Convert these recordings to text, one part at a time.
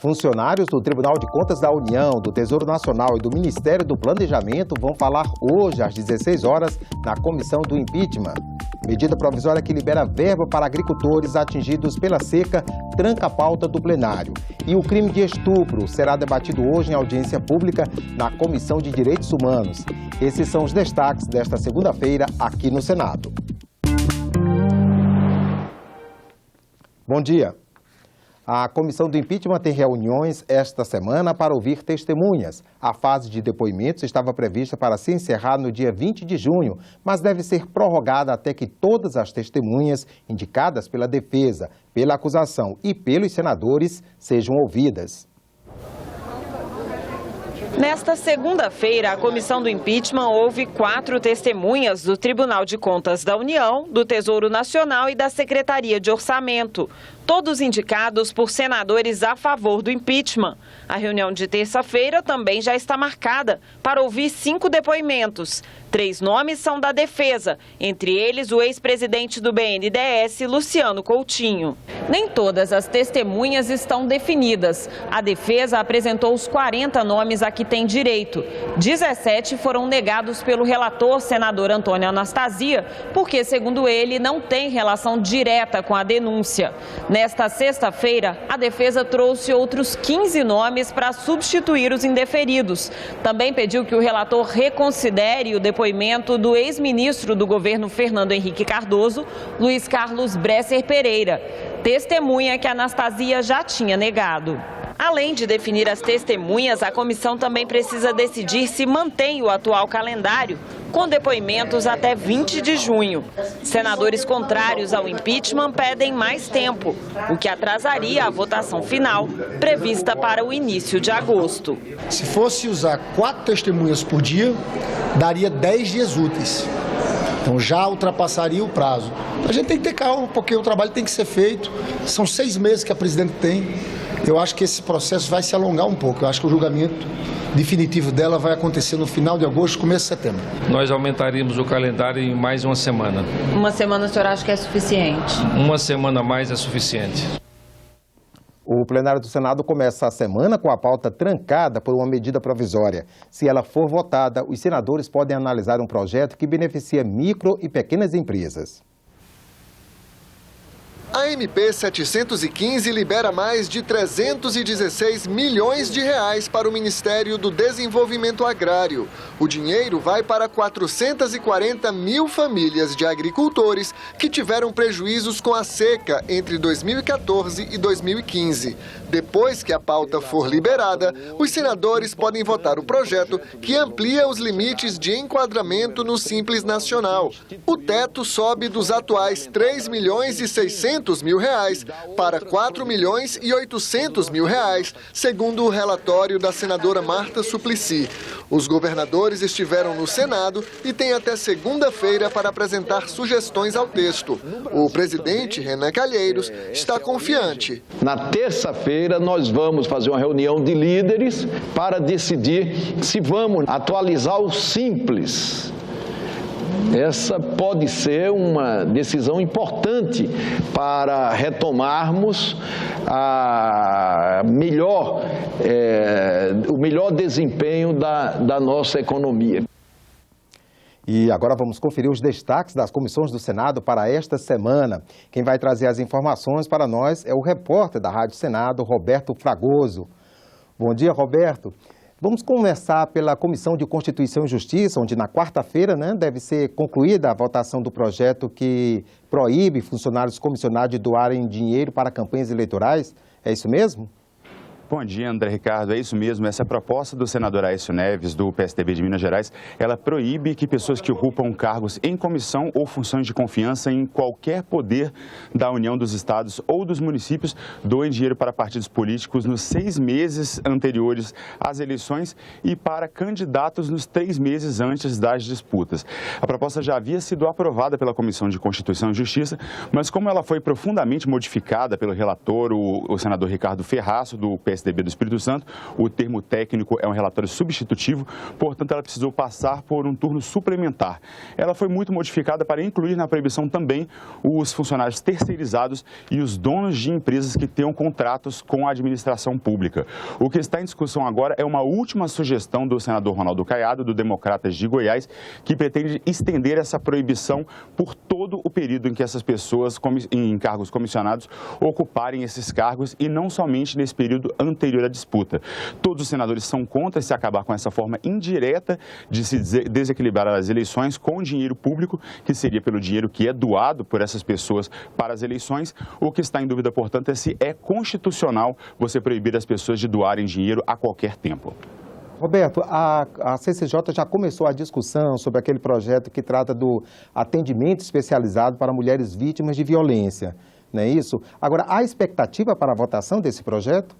Funcionários do Tribunal de Contas da União, do Tesouro Nacional e do Ministério do Planejamento vão falar hoje, às 16 horas, na comissão do impeachment. Medida provisória que libera verba para agricultores atingidos pela seca tranca a pauta do plenário. E o crime de estupro será debatido hoje em audiência pública na Comissão de Direitos Humanos. Esses são os destaques desta segunda-feira aqui no Senado. Bom dia. A comissão do impeachment tem reuniões esta semana para ouvir testemunhas. A fase de depoimentos estava prevista para se encerrar no dia 20 de junho, mas deve ser prorrogada até que todas as testemunhas indicadas pela defesa, pela acusação e pelos senadores sejam ouvidas. Nesta segunda-feira, a comissão do impeachment ouve 4 testemunhas do Tribunal de Contas da União, do Tesouro Nacional e da Secretaria de Orçamento, todos indicados por senadores a favor do impeachment. A reunião de terça-feira também já está marcada para ouvir 5 depoimentos. 3 nomes são da defesa, entre eles o ex-presidente do BNDES, Luciano Coutinho. Nem todas as testemunhas estão definidas. A defesa apresentou os 40 nomes a que tem direito. 17 foram negados pelo relator, senador Antônio Anastasia, porque, segundo ele, não tem relação direta com a denúncia. Nesta sexta-feira, a defesa trouxe outros 15 nomes para substituir os indeferidos. Também pediu que o relator reconsidere o depoimento do ex-ministro do governo Fernando Henrique Cardoso, Luiz Carlos Bresser Pereira, testemunha que Anastasia já tinha negado. Além de definir as testemunhas, a comissão também precisa decidir se mantém o atual calendário, com depoimentos até 20 de junho. Senadores contrários ao impeachment pedem mais tempo, o que atrasaria a votação final, prevista para o início de agosto. Se fosse usar 4 testemunhas por dia, daria 10 dias úteis. Então já ultrapassaria o prazo. A gente tem que ter calma, porque o trabalho tem que ser feito. São 6 meses que a presidente tem. Eu acho que esse processo vai se alongar um pouco. Eu acho que o julgamento definitivo dela vai acontecer no final de agosto, começo de setembro. Nós aumentaríamos o calendário em mais uma semana. Uma semana o senhor acha que é suficiente? Uma semana a mais é suficiente. O plenário do Senado começa a semana com a pauta trancada por uma medida provisória. Se ela for votada, os senadores podem analisar um projeto que beneficia micro e pequenas empresas. A MP 715 libera mais de 316 milhões de reais para o Ministério do Desenvolvimento Agrário. O dinheiro vai para 440 mil famílias de agricultores que tiveram prejuízos com a seca entre 2014 e 2015. Depois que a pauta for liberada, os senadores podem votar o projeto que amplia os limites de enquadramento no Simples Nacional. O teto sobe dos atuais 3 milhões e 600 mil reais para 4 milhões e 800 mil reais, segundo o relatório da senadora Marta Suplicy. Os governadores estiveram no Senado e têm até segunda-feira para apresentar sugestões ao texto. O presidente, Renan Calheiros, está confiante. Na terça-feira, nós vamos fazer uma reunião de líderes para decidir se vamos atualizar o Simples. Essa pode ser uma decisão importante para retomarmos o melhor desempenho da nossa economia. E agora vamos conferir os destaques das comissões do Senado para esta semana. Quem vai trazer as informações para nós é o repórter da Rádio Senado, Roberto Fragoso. Bom dia, Roberto. Vamos começar pela Comissão de Constituição e Justiça, onde na quarta-feira deve ser concluída a votação do projeto que proíbe funcionários comissionados de doarem dinheiro para campanhas eleitorais. É isso mesmo? Bom dia, André Ricardo. É isso mesmo. Essa proposta do senador Aécio Neves, do PSDB de Minas Gerais, ela proíbe que pessoas que ocupam cargos em comissão ou funções de confiança em qualquer poder da União dos Estados ou dos municípios doem dinheiro para partidos políticos nos 6 meses anteriores às eleições e para candidatos nos 3 meses antes das disputas. A proposta já havia sido aprovada pela Comissão de Constituição e Justiça, mas como ela foi profundamente modificada pelo relator, o senador Ricardo Ferraço, do PSDB PSDB do Espírito Santo. O termo técnico é um relatório substitutivo, portanto, ela precisou passar por um turno suplementar. Ela foi muito modificada para incluir na proibição também os funcionários terceirizados e os donos de empresas que tenham contratos com a administração pública. O que está em discussão agora é uma última sugestão do senador Ronaldo Caiado, do Democratas de Goiás, que pretende estender essa proibição por todo o período em que essas pessoas em cargos comissionados ocuparem esses cargos e não somente nesse período anterior à disputa. Todos os senadores são contra se acabar com essa forma indireta de se desequilibrar as eleições com dinheiro público, que seria pelo dinheiro que é doado por essas pessoas para as eleições. O que está em dúvida, portanto, é se é constitucional você proibir as pessoas de doarem dinheiro a qualquer tempo. Roberto, a CCJ já começou a discussão sobre aquele projeto que trata do atendimento especializado para mulheres vítimas de violência, não é isso? Agora, há expectativa para a votação desse projeto?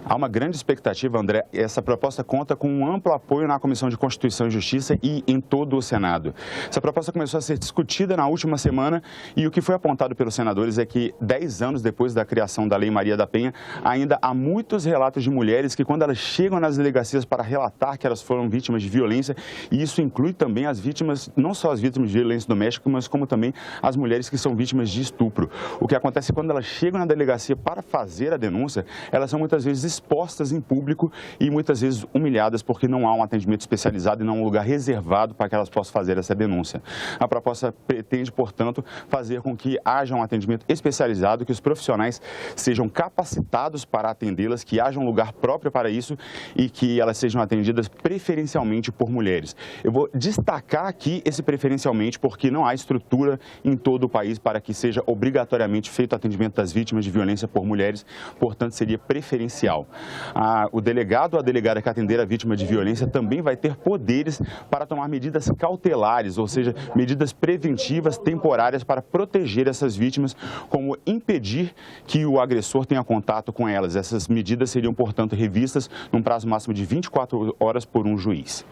Há uma grande expectativa, André. Essa proposta conta com um amplo apoio na Comissão de Constituição e Justiça e em todo o Senado. Essa proposta começou a ser discutida na última semana e o que foi apontado pelos senadores é que 10 anos depois da criação da Lei Maria da Penha, ainda há muitos relatos de mulheres que, quando elas chegam nas delegacias para relatar que elas foram vítimas de violência, e isso inclui também as vítimas, não só as vítimas de violência doméstica, mas como também as mulheres que são vítimas de estupro. O que acontece quando elas chegam na delegacia para fazer a denúncia, elas são muitas vezes expostas em público e muitas vezes humilhadas porque não há um atendimento especializado e não um lugar reservado para que elas possam fazer essa denúncia. A proposta pretende, portanto, fazer com que haja um atendimento especializado, que os profissionais sejam capacitados para atendê-las, que haja um lugar próprio para isso e que elas sejam atendidas preferencialmente por mulheres. Eu vou destacar aqui esse preferencialmente porque não há estrutura em todo o país para que seja obrigatoriamente feito o atendimento das vítimas de violência por mulheres, portanto, seria preferencial. O delegado ou a delegada que atender a vítima de violência também vai ter poderes para tomar medidas cautelares, ou seja, medidas preventivas temporárias para proteger essas vítimas, como impedir que o agressor tenha contato com elas. Essas medidas seriam, portanto, revistas num prazo máximo de 24 horas por um juiz.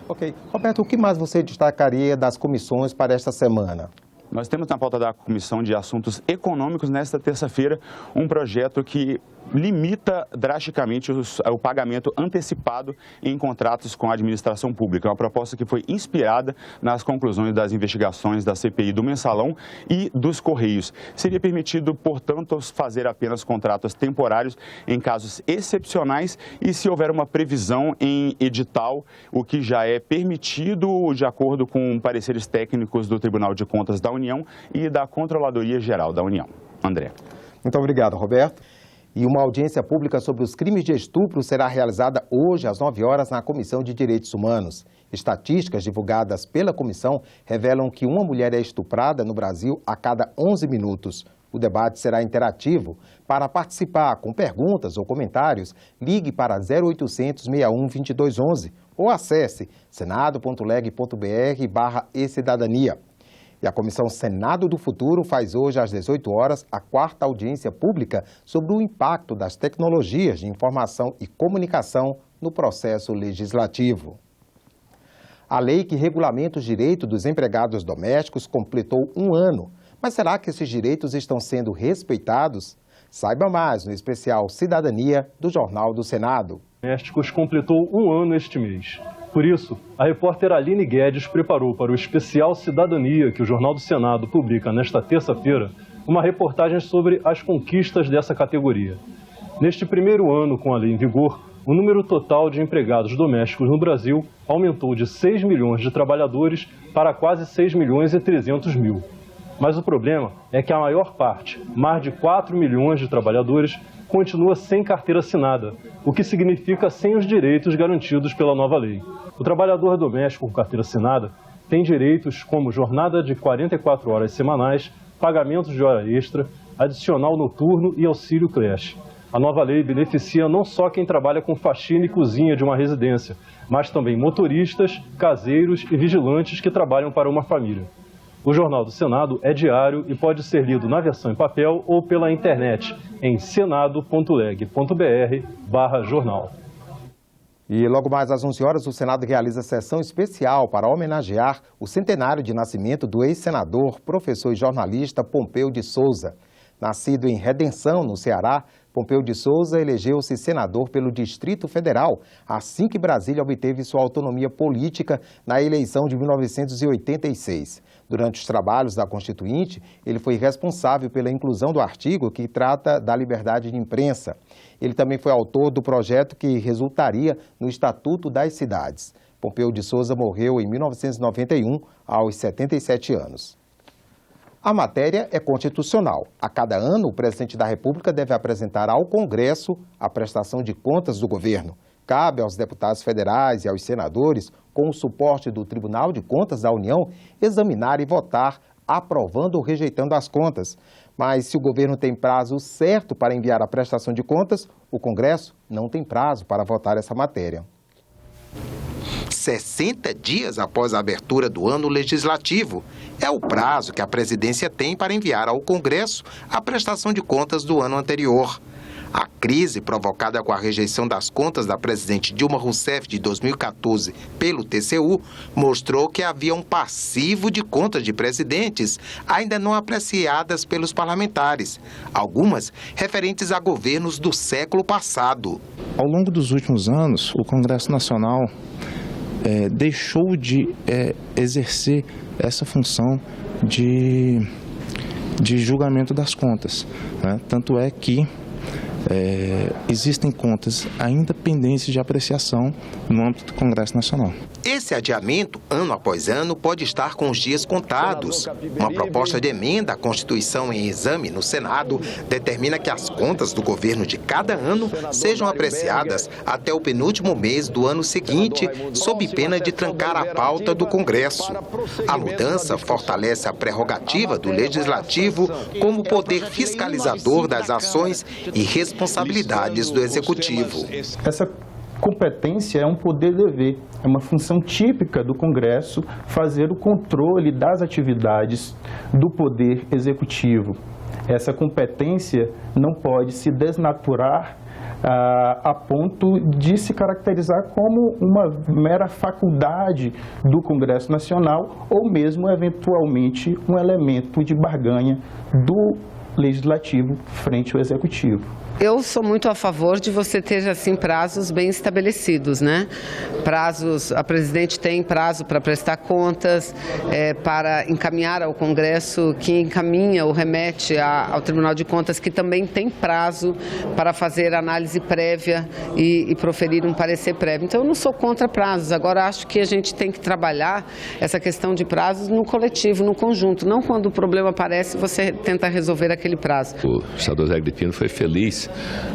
Ok. Roberto, o que mais você destacaria das comissões para esta semana? Nós temos na pauta da Comissão de Assuntos Econômicos, nesta terça-feira, um projeto que limita drasticamente o pagamento antecipado em contratos com a administração pública. É uma proposta que foi inspirada nas conclusões das investigações da CPI do Mensalão e dos Correios. Seria permitido, portanto, fazer apenas contratos temporários em casos excepcionais e se houver uma previsão em edital, o que já é permitido de acordo com pareceres técnicos do Tribunal de Contas da União e da Controladoria Geral da União. André. Muito obrigado, Roberto. E uma audiência pública sobre os crimes de estupro será realizada hoje às 9 horas na Comissão de Direitos Humanos. Estatísticas divulgadas pela comissão revelam que uma mulher é estuprada no Brasil a cada 11 minutos. O debate será interativo. Para participar com perguntas ou comentários, ligue para 0800 61 2211 ou acesse senado.leg.br/e-cidadania. E a Comissão Senado do Futuro faz hoje, às 18 horas, a 4ª audiência pública sobre o impacto das tecnologias de informação e comunicação no processo legislativo. A lei que regulamenta os direitos dos empregados domésticos completou um ano. Mas será que esses direitos estão sendo respeitados? Saiba mais no especial Cidadania do Jornal do Senado. Domésticos completou um ano este mês. Por isso, a repórter Aline Guedes preparou para o especial Cidadania que o Jornal do Senado publica nesta terça-feira uma reportagem sobre as conquistas dessa categoria. Neste primeiro ano com a lei em vigor, o número total de empregados domésticos no Brasil aumentou de 6 milhões de trabalhadores para quase 6 milhões e 300 mil. Mas o problema é que a maior parte, mais de 4 milhões de trabalhadores, continua sem carteira assinada, o que significa sem os direitos garantidos pela nova lei. O trabalhador doméstico com carteira assinada tem direitos como jornada de 44 horas semanais, pagamentos de hora extra, adicional noturno e auxílio creche. A nova lei beneficia não só quem trabalha com faxina e cozinha de uma residência, mas também motoristas, caseiros e vigilantes que trabalham para uma família. O Jornal do Senado é diário e pode ser lido na versão em papel ou pela internet em senado.leg.br/jornal. E logo mais às 11 horas, o Senado realiza sessão especial para homenagear o centenário de nascimento do ex-senador, professor e jornalista Pompeu de Souza. Nascido em Redenção, no Ceará, Pompeu de Souza elegeu-se senador pelo Distrito Federal, assim que Brasília obteve sua autonomia política na eleição de 1986. Durante os trabalhos da Constituinte, ele foi responsável pela inclusão do artigo que trata da liberdade de imprensa. Ele também foi autor do projeto que resultaria no Estatuto das Cidades. Pompeu de Souza morreu em 1991, aos 77 anos. A matéria é constitucional. A cada ano, o presidente da República deve apresentar ao Congresso a prestação de contas do governo. Cabe aos deputados federais e aos senadores, com o suporte do Tribunal de Contas da União, examinar e votar, aprovando ou rejeitando as contas. Mas se o governo tem prazo certo para enviar a prestação de contas, o Congresso não tem prazo para votar essa matéria. 60 dias após a abertura do ano legislativo. É o prazo que a presidência tem para enviar ao Congresso a prestação de contas do ano anterior. A crise provocada com a rejeição das contas da presidente Dilma Rousseff de 2014 pelo TCU mostrou que havia um passivo de contas de presidentes ainda não apreciadas pelos parlamentares, algumas referentes a governos do século passado. Ao longo dos últimos anos, o Congresso Nacional deixou de exercer essa função de julgamento das contas, né? Tanto é que existem contas ainda pendentes de apreciação no âmbito do Congresso Nacional. Esse adiamento, ano após ano, pode estar com os dias contados. Uma proposta de emenda à Constituição em exame no Senado determina que as contas do governo de cada ano sejam apreciadas até o penúltimo mês do ano seguinte, sob pena de trancar a pauta do Congresso. A mudança fortalece a prerrogativa do Legislativo como poder fiscalizador das ações e responsabilidades do Executivo. Essa competência é um poder-dever, é uma função típica do Congresso fazer o controle das atividades do Poder Executivo. Essa competência não pode se desnaturar a ponto de se caracterizar como uma mera faculdade do Congresso Nacional ou mesmo, eventualmente, um elemento de barganha do Legislativo frente ao Executivo. Eu sou muito a favor de você ter, assim, prazos bem estabelecidos, né? Prazos, a presidente tem prazo para prestar contas, para encaminhar ao Congresso, que encaminha ou remete ao Tribunal de Contas, que também tem prazo para fazer análise prévia e proferir um parecer prévio. Então, eu não sou contra prazos, agora acho que a gente tem que trabalhar essa questão de prazos no coletivo, no conjunto, não quando o problema aparece você tenta resolver aquele prazo. O senador Zé Agripino foi feliz,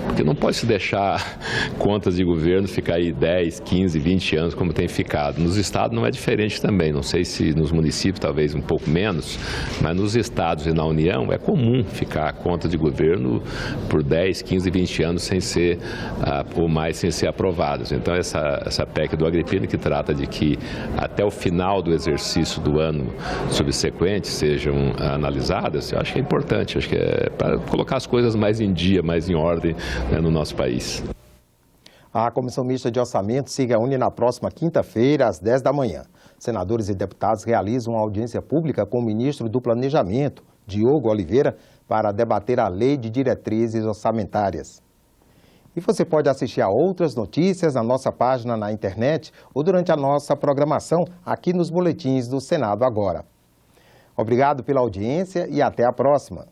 porque não pode se deixar contas de governo ficar aí 10, 15, 20 anos como tem ficado. Nos estados não é diferente também, não sei se nos municípios talvez um pouco menos, mas nos estados e na União é comum ficar a conta de governo por 10, 15, 20 anos sem ser, ou mais sem ser aprovadas. Então essa PEC do Agripino que trata de que até o final do exercício do ano subsequente sejam analisadas, eu acho que é importante, acho que é para colocar as coisas mais em dia, mais em ordem, né, no nosso país. A Comissão Mista de Orçamento se reúne na próxima quinta-feira, às 10 da manhã. Senadores e deputados realizam uma audiência pública com o ministro do Planejamento, Diogo Oliveira, para debater a Lei de Diretrizes Orçamentárias. E você pode assistir a outras notícias na nossa página na internet ou durante a nossa programação aqui nos boletins do Senado Agora. Obrigado pela audiência e até a próxima.